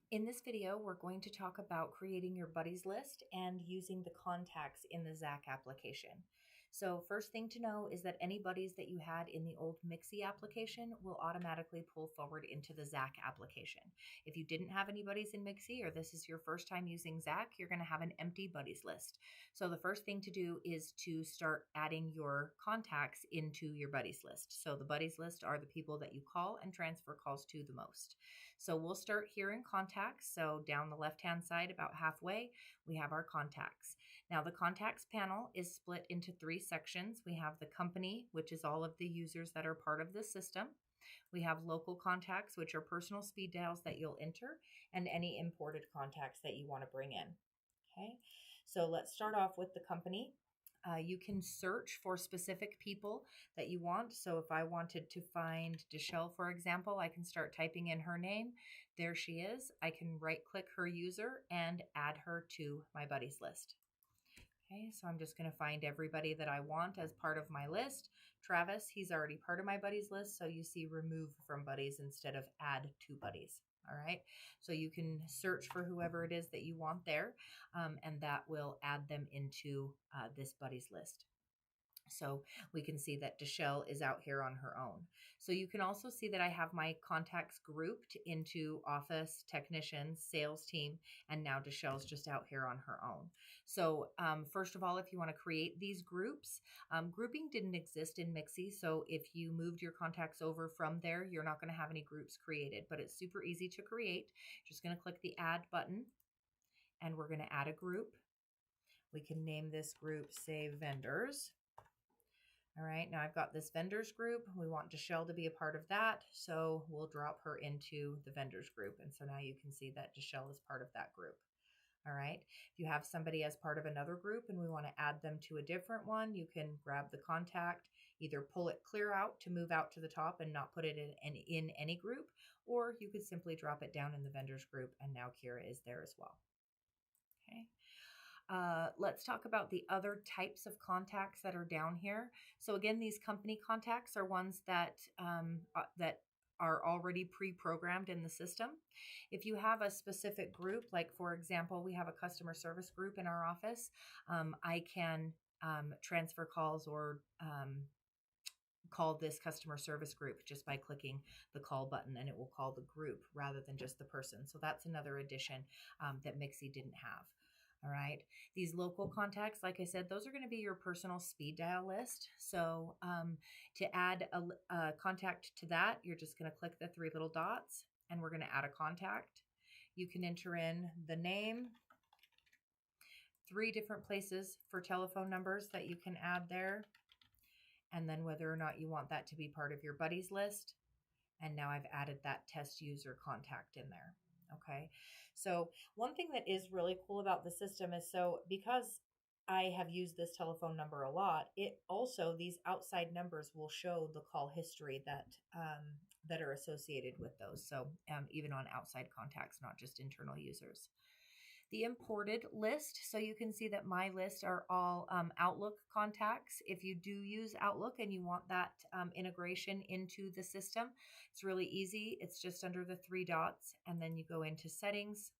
In this video, we're going to talk about creating your buddies list and using the contacts in the Zack application. So first thing to know is that any buddies that you had in the old Mixie application will automatically pull forward into the Zack application. If you didn't have any buddies in Mixie or this is your first time using Zack, you're going to have an empty buddies list. So the first thing to do is to start adding your contacts into your buddies list. So the buddies list are the people that you call and transfer calls to the most. So we'll start here in contacts. So down the left-hand side, about halfway, we have our contacts. Now the contacts panel is split into three sections. We have the company, which is all of the users that are part of the system. We have local contacts, which are personal speed dials that you'll enter, and any imported contacts that you want to bring in. Okay, so let's start off with the company. You can search for specific people that you want. So if I wanted to find Deshelle, for example, I can start typing in her name. There she is. I can right click her user and add her to my buddies list. Okay, so I'm just going to find everybody that I want as part of my list. Travis, he's already part of my buddies list. So you see remove from buddies instead of add to buddies. All right, so you can search for whoever it is that you want there, and that will add them into this buddies list. So we can see that Deshelle is out here on her own. So you can also see that I have my contacts grouped into office, technicians, sales team, and now Deshelle's just out here on her own. So first of all, if you want to create these groups, grouping didn't exist in Mixie. So if you moved your contacts over from there, you're not going to have any groups created, but it's super easy to create. Just going to click the add button and we're going to add a group. We can name this group, say, vendors. All right, now I've got this vendors group. We want Deshelle to be a part of that. So we'll drop her into the vendors group. And so now you can see that Deshelle is part of that group. All right, if you have somebody as part of another group and we want to add them to a different one, you can grab the contact, either pull it clear out to move out to the top and not put it in any group, or you could simply drop it down in the vendors group and now Kira is there as well. Okay. Let's talk about the other types of contacts that are down here. So again, these company contacts are ones that are already pre-programmed in the system. If you have a specific group, like for example, we have a customer service group in our office, I can transfer calls or call this customer service group just by clicking the call button, and it will call the group rather than just the person. So that's another addition that Mixie didn't have. All right. These local contacts, like I said, those are going to be your personal speed dial list. So to add a contact to that, you're just going to click the three little dots and we're going to add a contact. You can enter in the name, 3 different places for telephone numbers that you can add there, and then whether or not you want that to be part of your buddies list. And now I've added that test user contact in there. Okay, so one thing that is really cool about the system is, so because I have used this telephone number a lot, it also, these outside numbers will show the call history that are associated with those. So even on outside contacts, not just internal users. The imported list. So you can see that my list are all Outlook contacts. If you do use Outlook and you want that integration into the system, it's really easy. It's just under the 3 dots and then you go into settings.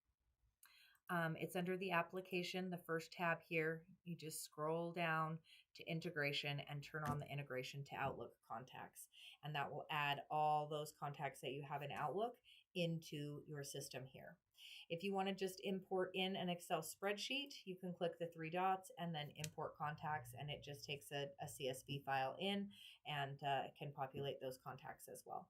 It's under the application, the first tab here. You just scroll down to integration and turn on the integration to Outlook contacts. And that will add all those contacts that you have in Outlook into your system here. If you want to just import in an Excel spreadsheet, you can click the 3 dots and then import contacts, and it just takes a CSV file in and can populate those contacts as well.